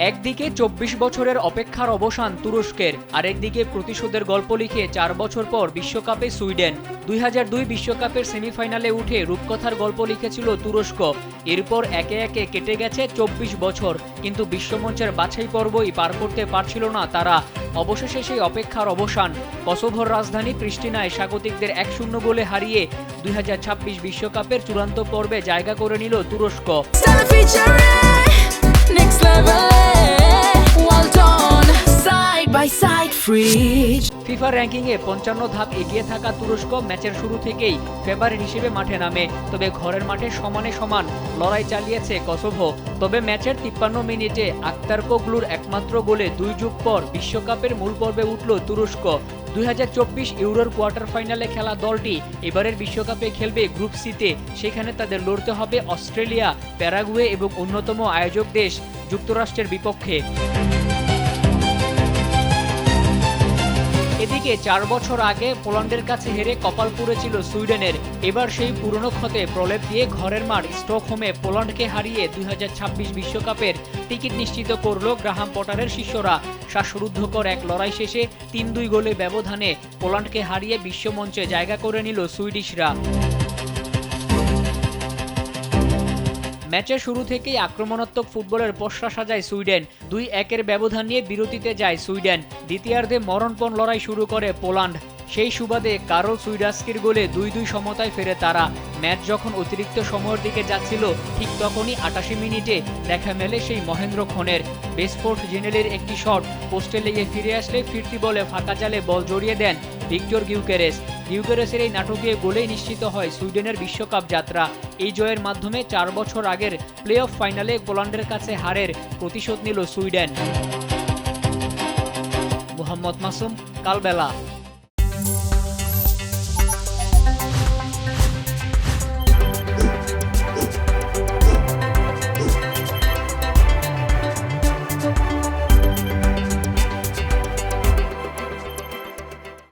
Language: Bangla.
একদিকে ২৪ বছরের অপেক্ষার অবসান তুরস্কের, আরেকদিকে প্রতিশোধের গল্প লিখে ৪ বছর পর বিশ্বকাপে সুইডেন। ২০০২ বিশ্বকাপের সেমিফাইনালে উঠে রূপকথার গল্প লিখেছিল তুরস্ক। এরপর একে একে কেটে গেছে ২৪ বছর, কিন্তু বিশ্বমঞ্চের বাছাই পর্বই পার করতে পারছিল না তারা। অবশেষে সেই অপেক্ষার অবসান। কসোভোর রাজধানী প্রিস্টিনায় স্বাগতিকদের ১-০ গোলে হারিয়ে ২০২৬ বিশ্বকাপের চূড়ান্ত পর্বে জায়গা করে নিল তুরস্ক। ফিফা র্যাঙ্কিংয়ে ৫৫ ধাপ এগিয়ে থাকা তুরস্ক ম্যাচের শুরু থেকেই ফেভারিট হিসেবে মাঠে নামে। তবে ঘরের মাঠে সমানে সমান লড়াই চালিয়েছে কসোভো। তবে ম্যাচের ৫৩ মিনিটে আক্তারকোগলুর একমাত্র গোলে ২ যুগ পর বিশ্বকাপের মূল পর্বে উঠল তুরস্ক। ২০২৪ ইউরোর কোয়ার্টার ফাইনালে খেলা দলটি এবারের বিশ্বকাপে খেলবে গ্রুপ সিতে। সেখানে তাদের লড়তে হবে অস্ট্রেলিয়া, প্যারাগুয়ে এবং অন্যতম আয়োজক দেশ যুক্তরাষ্ট্রের বিপক্ষে। এদিকে ৪ বছর আগে পোল্যান্ডের কাছে হেরে কপাল পুড়েছিল সুইডেনের। এবার সেই পুরনো ক্ষতে প্রলেপ দিয়ে ঘরের মাঠ স্টকহোমে পোল্যান্ডকে হারিয়ে ২০২৬ বিশ্বকাপের টিকিট নিশ্চিত করল গ্রাহাম পটারের শিষ্যরা। শ্বাসরুদ্ধকর এক লড়াই শেষে ৩-২ গোলে ব্যবধানে পোল্যান্ডকে হারিয়ে বিশ্বমঞ্চে জায়গা করে নিল সুইডিশরা। ম্যাচের শুরু থেকেই আক্রমণাত্মক ফুটবলের পসরা সাজায় সুইডেন। ২-১ ব্যবধান নিয়ে বিরতিতে যায় সুইডেন। দ্বিতীয়ার্ধে মরণপণ লড়াই শুরু করে পোল্যান্ড। সেই সুবাদে কারল সুইডাস্কির গোলে ২-২ সমতায় ফেরে তারা। ম্যাচ যখন অতিরিক্ত সময়ের দিকে যাচ্ছিল, ঠিক তখনই ৮৮ মিনিটে দেখা মেলে সেই মহেন্দ্র ক্ষণের। বেসফোর্ট জেনেলের একটি শট পোস্টে লেগে ফিরে আসলে ফিরতি বলে ফাঁকা জালে বল জড়িয়ে দেন ভিক্টর গিউকেরেস। গিউকেরেসের এই নাটকীয় গোলেই নিশ্চিত হয় সুইডেনের বিশ্বকাপ যাত্রা। এই জয়ের মাধ্যমে ৪ বছর আগের প্লে অফ ফাইনালে পোল্যান্ডের কাছে হারের প্রতিশোধ নিল সুইডেন। মোহাম্মদ মাসুম, কালবেলা।